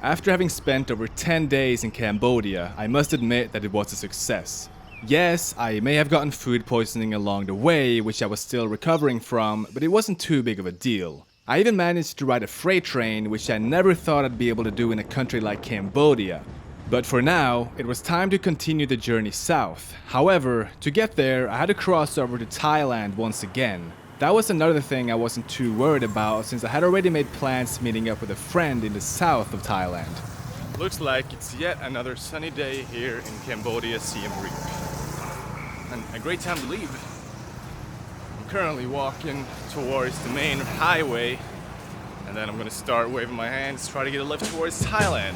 After having spent over 10 days in Cambodia, I must admit that it was a success. Yes, I may have gotten food poisoning along the way, which I was still recovering from, but it wasn't too big of a deal. I even managed to ride a freight train, which I never thought I'd be able to do in a country like Cambodia. But for now, it was time to continue the journey south. However, to get there, I had to cross over to Thailand once again. That was another thing I wasn't too worried about, since I had already made plans meeting up with a friend in the south of Thailand. Looks like it's yet another sunny day here in Cambodia, Siem Reap. And a great time to leave. I'm currently walking towards the main highway, and then I'm gonna start waving my hands, try to get a lift towards Thailand.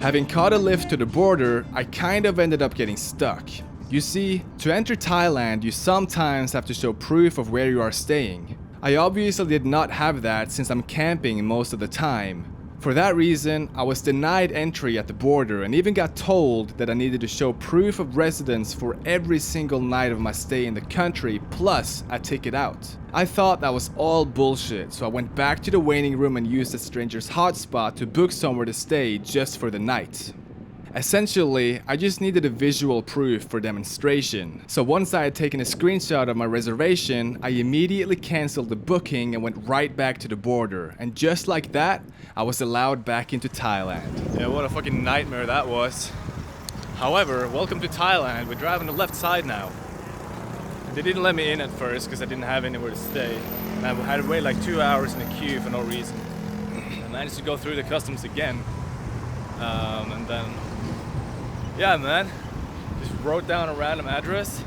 Having caught a lift to the border, I kind of ended up getting stuck. You see, to enter Thailand, you sometimes have to show proof of where you are staying. I obviously did not have that since I'm camping most of the time. For that reason, I was denied entry at the border and even got told that I needed to show proof of residence for every single night of my stay in the country, plus a ticket out. I thought that was all bullshit, so I went back to the waiting room and used a stranger's hotspot to book somewhere to stay just for the night. Essentially, I just needed a visual proof for demonstration. So once I had taken a screenshot of my reservation, I immediately cancelled the booking and went right back to the border. And just like that, I was allowed back into Thailand. Yeah, what a fucking nightmare that was. However, welcome to Thailand. We're driving the left side now. They didn't let me in at first because I didn't have anywhere to stay. And I had to wait like 2 hours in a queue for no reason. I managed to go through the customs again. And then, yeah, man, just wrote down a random address.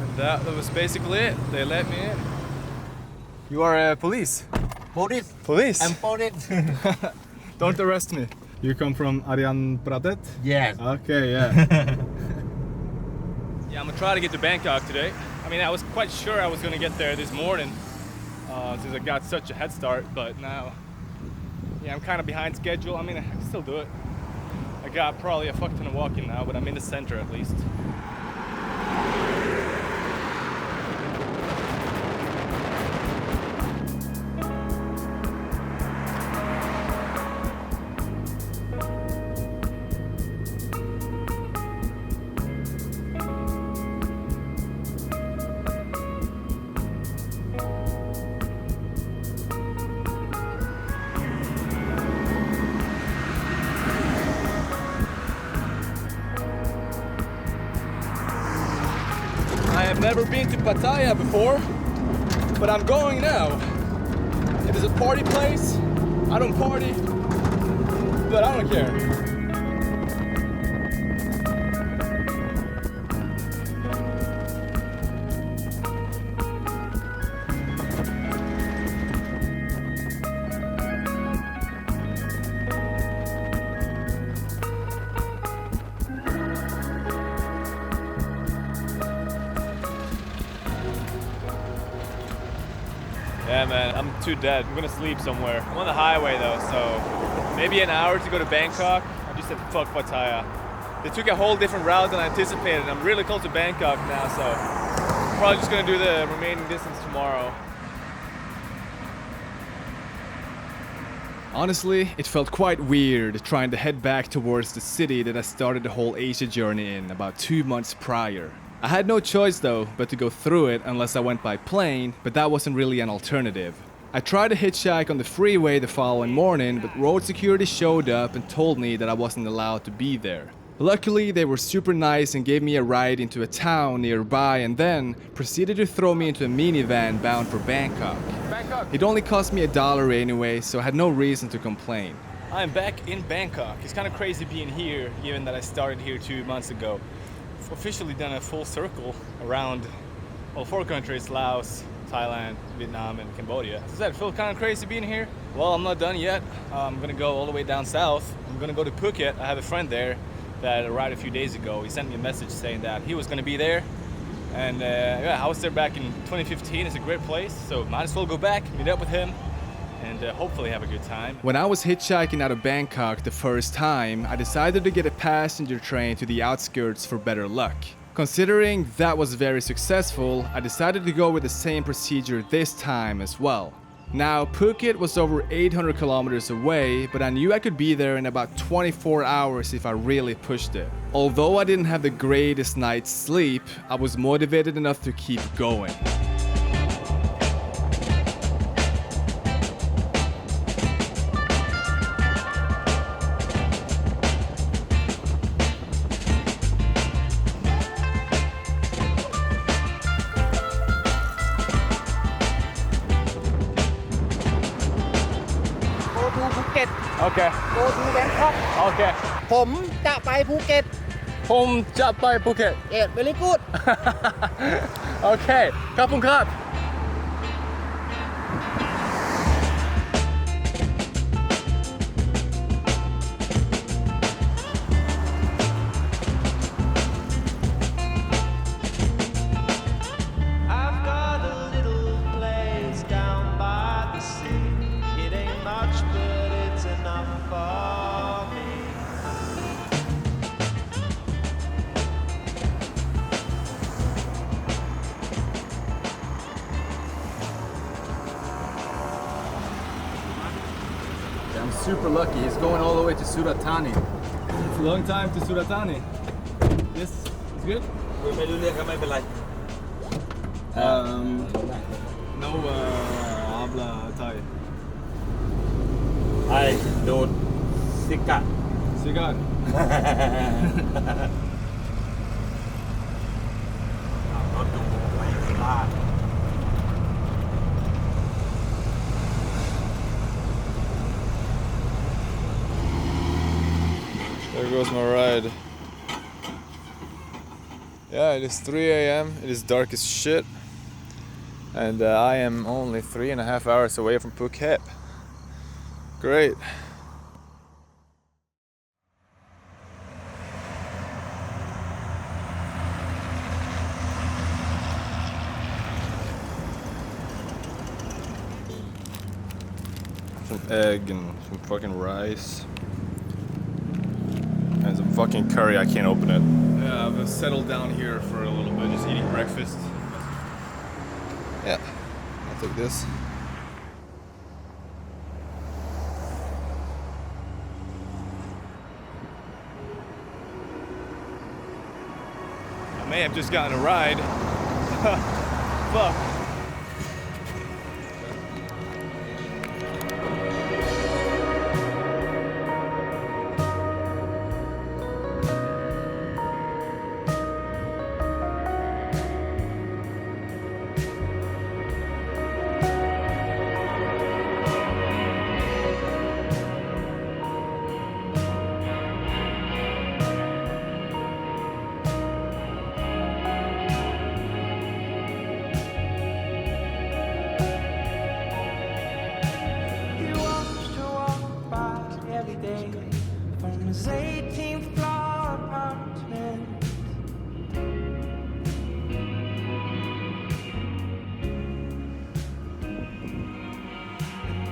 And that was basically it. They let me in. You are police? Police. Police? I'm police. Don't arrest me. You come from Aryan Pradet? Yes. Okay, yeah. Yeah, I'm gonna try to get to Bangkok today. I mean, I was quite sure I was gonna get there this morning since I got such a head start, but now, yeah, I'm kind of behind schedule. I mean, I can still do it. I got probably a fuck ton of walking now, but I'm in the center at least. I have never been to Pattaya before, but I'm going now. It is a party place. I don't party, but I don't care. Yeah, man, I'm too dead. I'm gonna sleep somewhere. I'm on the highway though, so maybe an hour to go to Bangkok. I just said fuck Pattaya. They took a whole different route than I anticipated. I'm really close to Bangkok now, so I'm probably just gonna do the remaining distance tomorrow. Honestly, it felt quite weird trying to head back towards the city that I started the whole Asia journey in about 2 months prior. I had no choice though but to go through it unless I went by plane, but that wasn't really an alternative. I tried to hitchhike on the freeway the following morning, but road security showed up and told me that I wasn't allowed to be there. Luckily, they were super nice and gave me a ride into a town nearby and then proceeded to throw me into a minivan bound for Bangkok. It only cost me $1 anyway, so I had no reason to complain. I'm back in Bangkok. It's kind of crazy being here, given that I started here 2 months ago. I've officially done a full circle around well, 4 countries: Laos, Thailand, Vietnam, and Cambodia. As I said, it feels kind of crazy being here. Well, I'm not done yet. I'm gonna go all the way down south. I'm gonna go to Phuket. I have a friend there that arrived a few days ago. He sent me a message saying that he was gonna be there. And yeah, I was there back in 2015. It's a great place, so might as well go back, meet up with him, and hopefully have a good time. When I was hitchhiking out of Bangkok the first time, I decided to get a passenger train to the outskirts for better luck. Considering that was very successful, I decided to go with the same procedure this time as well. Now, Phuket was over 800 kilometers away, but I knew I could be there in about 24 hours if I really pushed it. Although I didn't have the greatest night's sleep, I was motivated enough to keep going. Okay. Go to Bangkok. Okay. ผมจะไปภูเก็ต ผมจะไปภูเก็ต Yeah, very good. Okay. ขอบคุณครับ I've got a little place down by the sea. It ain't much, but it's enough for me. I'm super lucky. He's going all the way to Surat Thani. It's a long time to Surat Thani. Yes, it's good. ไม่รู้เรื่องก็ไม่เป็นไร No habla Thai. ไอ้โดนซิกะ Sigan. รถดูไปบ้าน There goes my ride. Yeah, it is 3 a.m. It is dark as shit. And I am only 3.5 hours away from Phuket. Great. Some egg and some fucking rice. And some fucking curry, I can't open it. Yeah, I've settled down here for a little bit, just eating breakfast. Yeah, I'll take this. I may have just gotten a ride. Fuck. He wants to walk by every day from his 18th floor apartment. And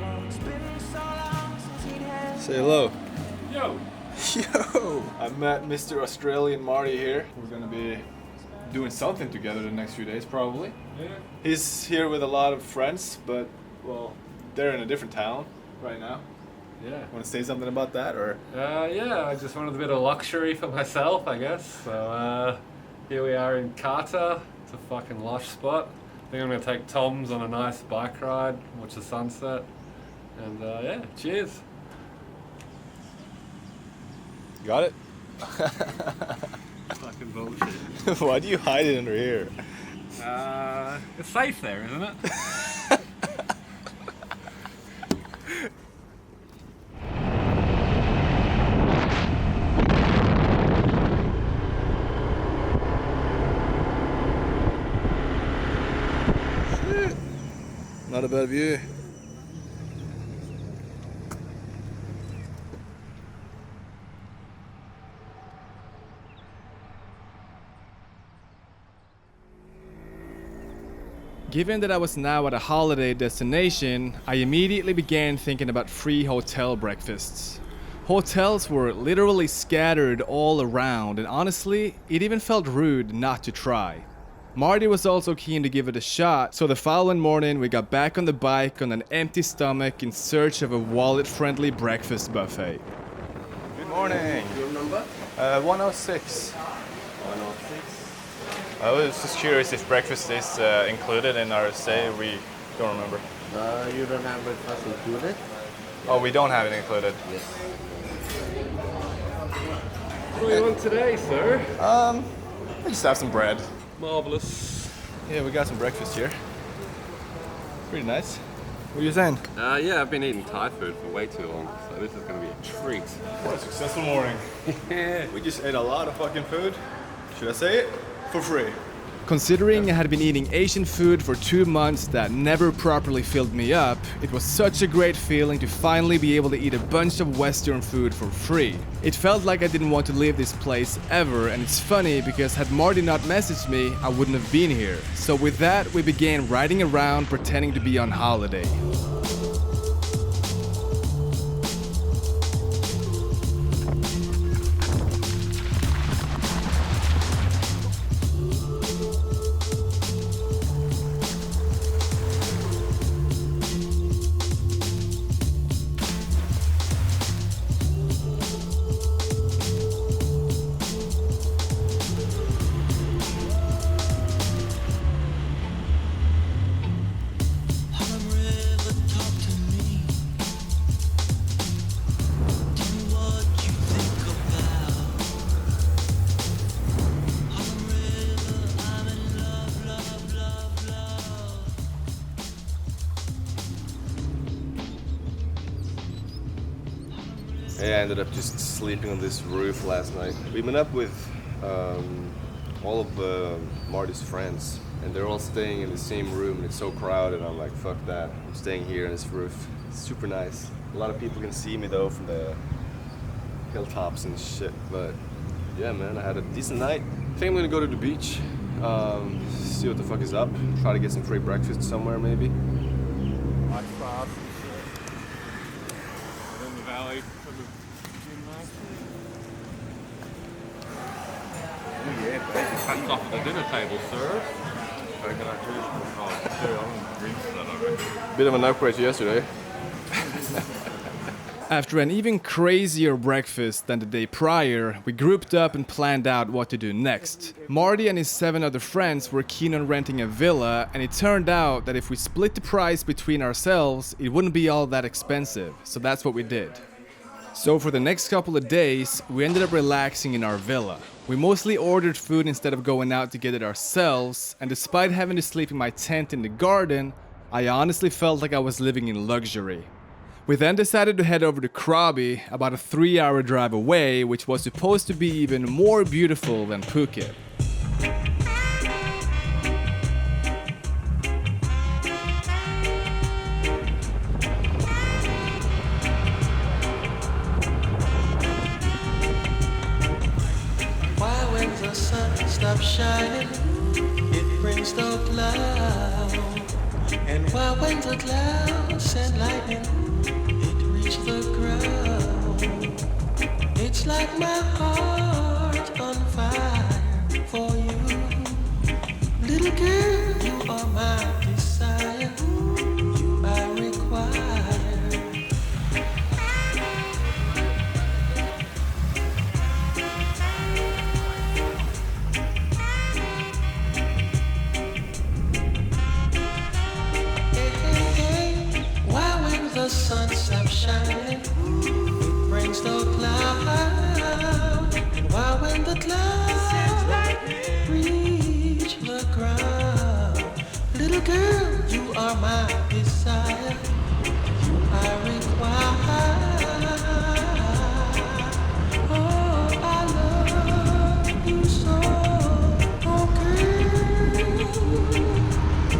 while it's been so long since he'd had Say hello. Yo. Yo! I met Mr. Australian Marty here. We're gonna be doing something together the next few days, probably. Yeah. He's here with a lot of friends, but, well, they're in a different town right now. Yeah. Want to say something about that, or? Yeah, I just wanted a bit of luxury for myself, I guess. So here we are in Carter. It's a fucking lush spot. I think I'm going to take Tom's on a nice bike ride, watch the sunset. And yeah, cheers. Got it? Fucking bullshit. Why do you hide it under here? It's safe there, isn't it? Not a bad view. Given that I was now at a holiday destination, I immediately began thinking about free hotel breakfasts. Hotels were literally scattered all around, and honestly, it even felt rude not to try. Marty was also keen to give it a shot, so the following morning we got back on the bike on an empty stomach in search of a wallet-friendly breakfast buffet. Good morning. Your number? 106. 106. I was just curious if breakfast is included in our stay. We don't remember. You don't have breakfast included? Oh, we don't have it included. Yes. What do you want today, sir? We just have some bread. Marvelous. Yeah, we got some breakfast here. Pretty nice. What are you saying? Yeah, I've been eating Thai food for way too long, so this is going to be a treat. What a successful morning. We just ate a lot of fucking food. Should I say it? For free. Considering I had been eating Asian food for 2 months that never properly filled me up, it was such a great feeling to finally be able to eat a bunch of Western food for free. It felt like I didn't want to leave this place ever, and it's funny because had Marty not messaged me, I wouldn't have been here. So with that, we began riding around pretending to be on holiday. Yeah, I ended up just sleeping on this roof last night. We met up with all of Marty's friends, and they're all staying in the same room, and it's so crowded. I'm like, fuck that. I'm staying here on this roof. It's super nice. A lot of people can see me though from the hilltops and shit, but yeah, man, I had a decent night. I think I'm gonna go to the beach, see what the fuck is up, try to get some free breakfast somewhere maybe. Ice bath. In the valley for the Hats off at the dinner table, sir. Bit of an upgrade to yesterday. After an even crazier breakfast than the day prior, we grouped up and planned out what to do next. Marty and his 7 other friends were keen on renting a villa, and it turned out that if we split the price between ourselves, it wouldn't be all that expensive, so that's what we did. So for the next couple of days, we ended up relaxing in our villa. We mostly ordered food instead of going out to get it ourselves, and despite having to sleep in my tent in the garden, I honestly felt like I was living in luxury. We then decided to head over to Krabi, about a 3-hour drive away, which was supposed to be even more beautiful than Phuket. Why when the sun stops shining, it brings the cloud? And why when the clouds and lightning, it reach the ground? It's like my heart on fire for you. Little girl, you are my desire, you I require. The sun stops shining, it brings the cloud. And why when the clouds reach the ground? Little girl, you are my desire, you I require. Oh, I love you so, oh girl,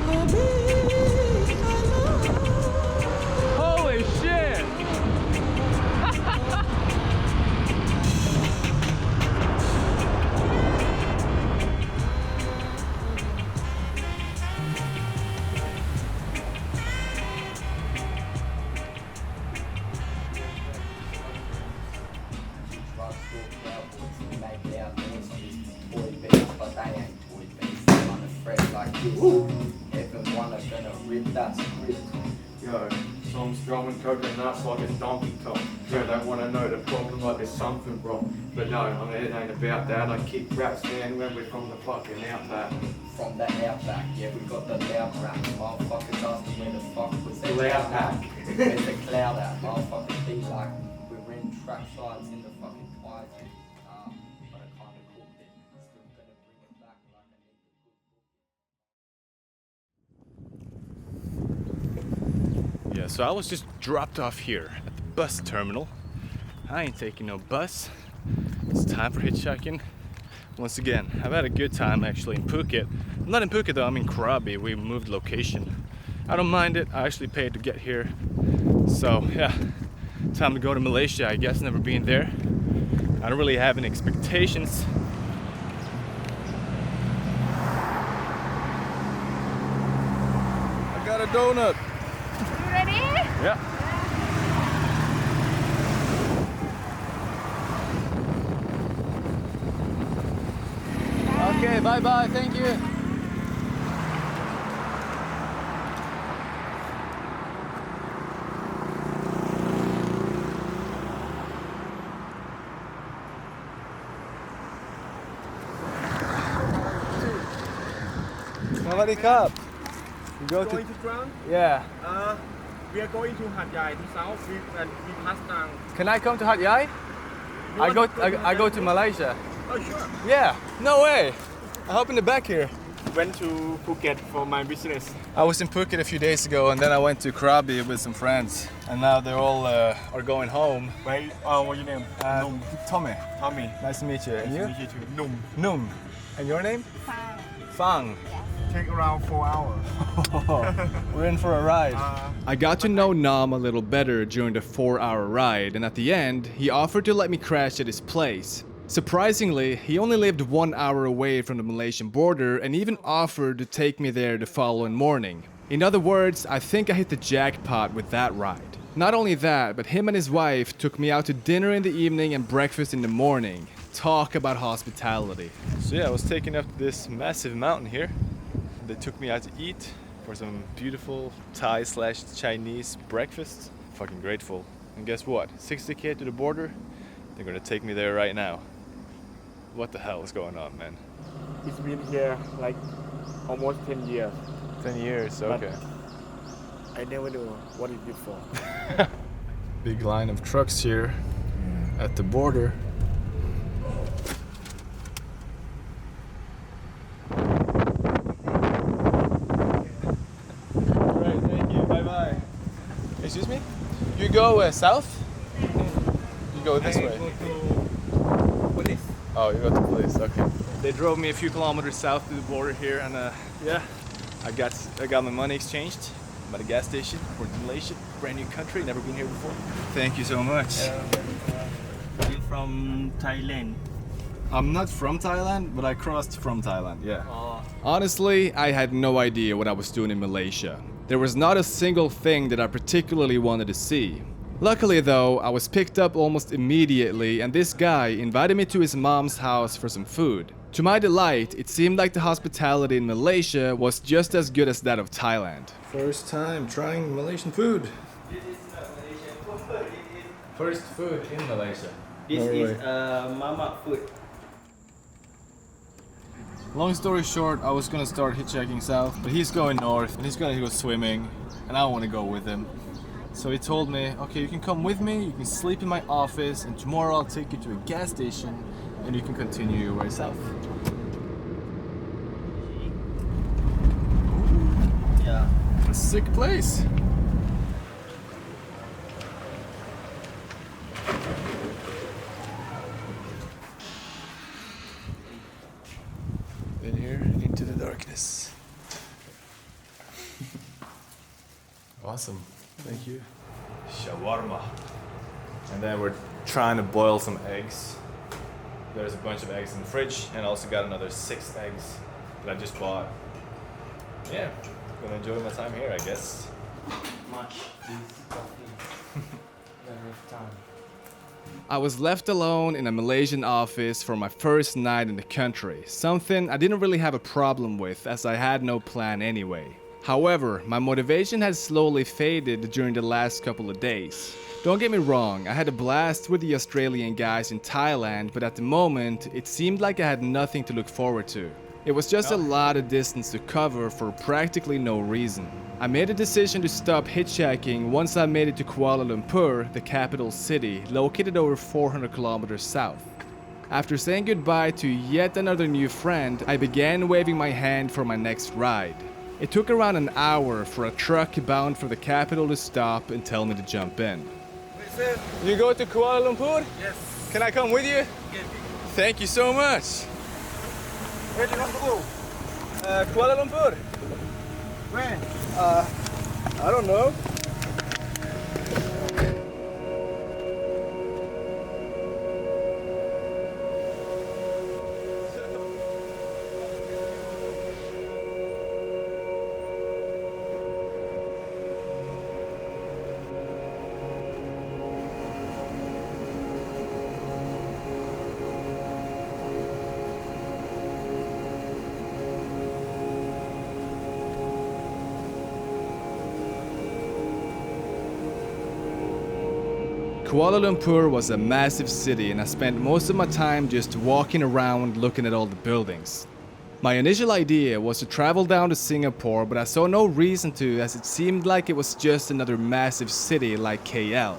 oh me, I love you. Rip that script. Yo, some strong and cooking nuts like it's Donkey Kong. Yo, they want to know the problem like there's something wrong. But no, I mean, it ain't about that. I kick raps, man, when we're from the fucking outback. From the outback, yeah, we got the loud rap. Motherfuckers asking where the fuck was the Loud pack. Where's the cloud at? Motherfuckers be like, we're in track sides in the fucking quiet. But I kinda cooked it. Still gonna bring it back like I need the good book. Yeah, so I was just dropped off here at the bus terminal. I ain't taking no bus. It's time for hitchhiking. Once again, I've had a good time actually in Phuket. I'm not in Phuket though, I'm in Krabi. We moved location. I don't mind it, I actually paid to get here. So yeah, time to go to Malaysia, I guess. Never been there. I don't really have any expectations. I got a donut. You ready? Yeah. Okay, bye bye, thank you. Somebody cop. You go to. Going to drown? Yeah. We are going to Hat Yai to south and we pass down. Can I come to Hat Yai? I go to Malaysia. Oh sure. Yeah. No way. I hop in the back here. Went to Phuket for my business. I was in Phuket a few days ago, and then I went to Krabi with some friends, and now they're all are going home. Where? What's your name? Tommy. Tommy. Nice to meet you. And you? Nice to meet you too. Num. Num. And your name? Fine. Fang. Take around 4 hours. We're in for a ride. I got to know Nam a little better during the 4-hour ride, and at the end, he offered to let me crash at his place. Surprisingly, he only lived 1 hour away from the Malaysian border and even offered to take me there the following morning. In other words, I think I hit the jackpot with that ride. Not only that, but him and his wife took me out to dinner in the evening and breakfast in the morning. Talk about hospitality. So yeah, I was taken up this massive mountain here. They took me out to eat for some beautiful Thai/Chinese breakfast. Fucking grateful. And guess what? 60k to the border. They're gonna take me there right now. What the hell is going on, man? It's been here like almost 10 years. 10 years, okay. I never knew what it did for. Big line of trucks here at the border. Right, thank you. Bye bye. Excuse me? You go south? You go this way. Police. Oh, you go to police. Okay. They drove me a few kilometers south to the border here, and yeah, I got my money exchanged. I'm at a gas station for Malaysia, brand new country, never been here before. Thank you so much. You from Thailand? I'm not from Thailand, but I crossed from Thailand, yeah. Honestly, I had no idea what I was doing in Malaysia. There was not a single thing that I particularly wanted to see. Luckily though, I was picked up almost immediately, and this guy invited me to his mom's house for some food. To my delight, it seemed like the hospitality in Malaysia was just as good as that of Thailand. First time trying Malaysian food. First food in Malaysia. This Norway. is mama food. Long story short, I was gonna start hitchhiking south, but he's going north and he's gonna go swimming, and I wanna go with him. So he told me, okay, you can come with me, you can sleep in my office, and tomorrow I'll take you to a gas station and you can continue your way south. Yeah. A sick place. In here, into the darkness. Awesome. Thank you. Shawarma. And then we're trying to boil some eggs. There's a bunch of eggs in the fridge, and I also got another 6 eggs that I just bought. Yeah, gonna enjoy my time here, I guess. Much. This coffee. Time. I was left alone in a Malaysian office for my first night in the country, something I didn't really have a problem with as I had no plan anyway. However, my motivation had slowly faded during the last couple of days. Don't get me wrong, I had a blast with the Australian guys in Thailand, but at the moment, it seemed like I had nothing to look forward to. It was just a lot of distance to cover for practically no reason. I made a decision to stop hitchhiking once I made it to Kuala Lumpur, the capital city, located over 400 kilometers south. After saying goodbye to yet another new friend, I began waving my hand for my next ride. It took around an hour for a truck bound for the capital to stop and tell me to jump in. You go to Kuala Lumpur? Yes. Can I come with you? Thank you so much. Where do you want to go? Kuala Lumpur? Where? I don't know. Kuala Lumpur was a massive city and I spent most of my time just walking around looking at all the buildings. My initial idea was to travel down to Singapore, but I saw no reason to as it seemed like it was just another massive city like KL.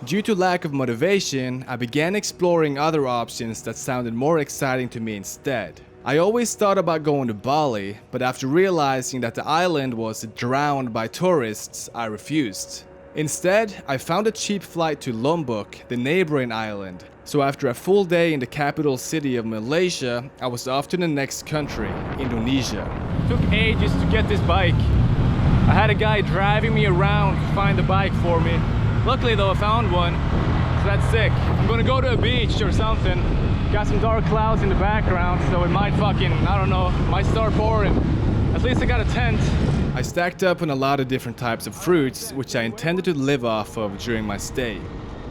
Due to lack of motivation, I began exploring other options that sounded more exciting to me instead. I always thought about going to Bali, but after realizing that the island was drowned by tourists, I refused. Instead, I found a cheap flight to Lombok, the neighboring island. So after a full day in the capital city of Malaysia, I was off to the next country, Indonesia. It took ages to get this bike. I had a guy driving me around to find the bike for me. Luckily though, I found one, so that's sick. I'm gonna go to a beach or something. Got some dark clouds in the background, so it might might start pouring. At least I got a tent. I stacked up on a lot of different types of fruits, which I intended to live off of during my stay.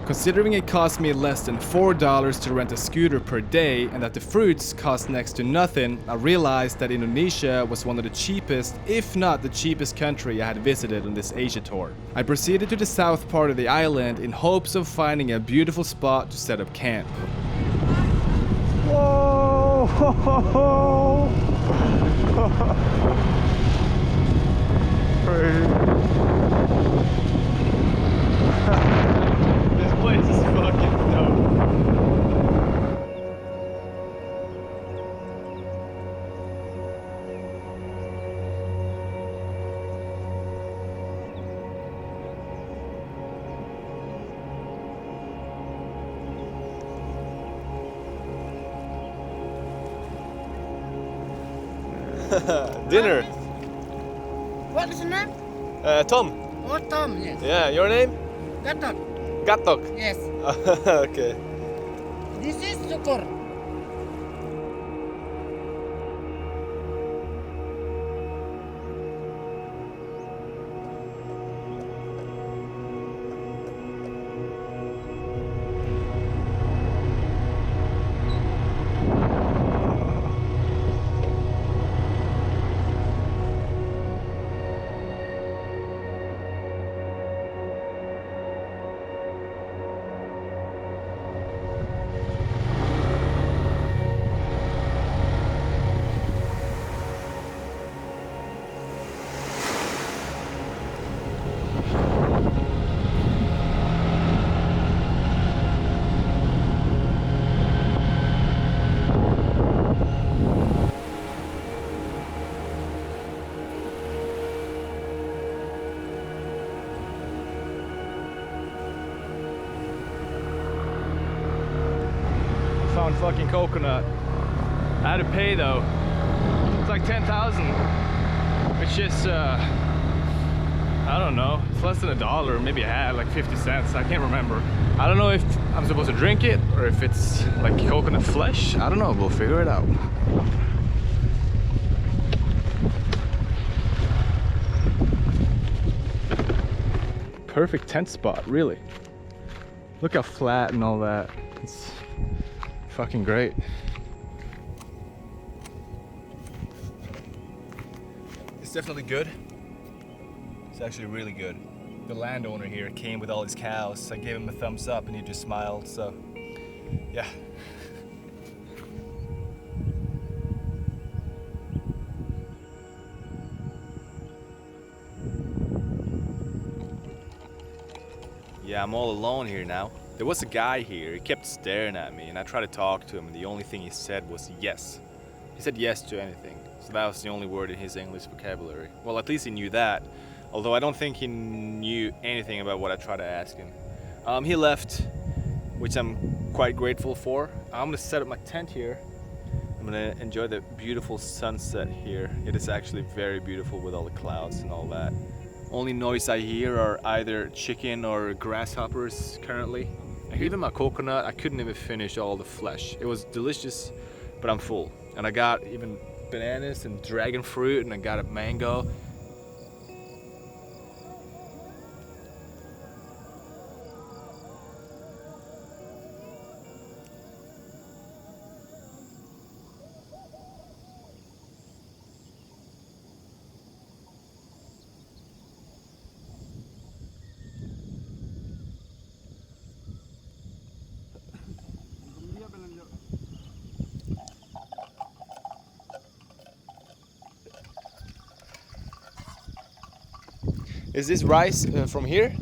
Considering it cost me less than $4 to rent a scooter per day and that the fruits cost next to nothing, I realized that Indonesia was one of the cheapest, if not the cheapest country I had visited on this Asia tour. I proceeded to the south part of the island in hopes of finding a beautiful spot to set up camp. Whoa! This place is fucking dope. Dinner. What is your name? Tom. Oh, Tom, yes. Yeah, your name? Gatot. Gatok. Yes. Okay. This is Sukur. Found fucking coconut. I had to pay though. It's like 10,000. It's just I don't know. It's less than $1, maybe a hat, like 50 cents. I can't remember. I don't know if I'm supposed to drink it or if it's like coconut flesh. I don't know. We'll figure it out. Perfect tent spot, really. Look how flat and all that. It's fucking great. It's definitely good. It's actually really good. The landowner here came with all his cows. I gave him a thumbs up and he just smiled, so yeah. Yeah, I'm all alone here now. There was a guy here, he kept staring at me and I tried to talk to him and the only thing he said was yes. He said yes to anything, so that was the only word in his English vocabulary. Well, at least he knew that, although I don't think he knew anything about what I tried to ask him. He left, which I'm quite grateful for. I'm gonna set up my tent here. I'm gonna enjoy the beautiful sunset here. It is actually very beautiful with all the clouds and all that. Only noise I hear are either chicken or grasshoppers currently. I gave him a coconut. I couldn't even finish all the flesh. It was delicious, but I'm full. And I got even bananas and dragon fruit and I got a mango. Is this rice from here?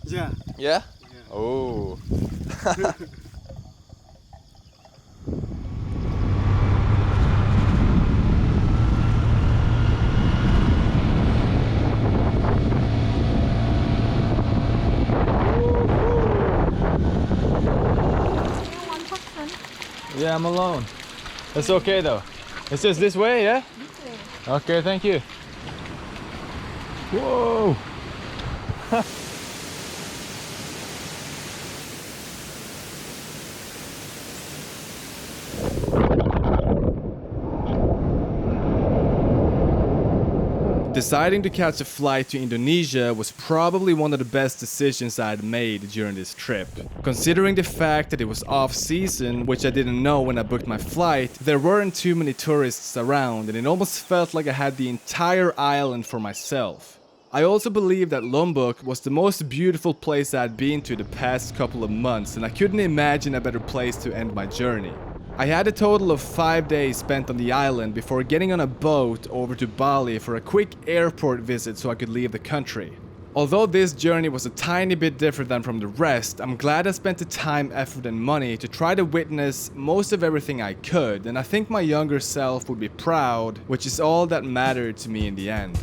Yeah. Yeah? Oh. Yeah, I'm alone. It's okay though. It's just this way, yeah? Okay, thank you. Whoa! Deciding to catch a flight to Indonesia was probably one of the best decisions I had made during this trip. Considering the fact that it was off-season, which I didn't know when I booked my flight, there weren't too many tourists around and it almost felt like I had the entire island for myself. I also believe that Lombok was the most beautiful place I had been to the past couple of months and I couldn't imagine a better place to end my journey. I had a total of 5 days spent on the island before getting on a boat over to Bali for a quick airport visit so I could leave the country. Although this journey was a tiny bit different than from the rest, I'm glad I spent the time, effort and money to try to witness most of everything I could, and I think my younger self would be proud, which is all that mattered to me in the end.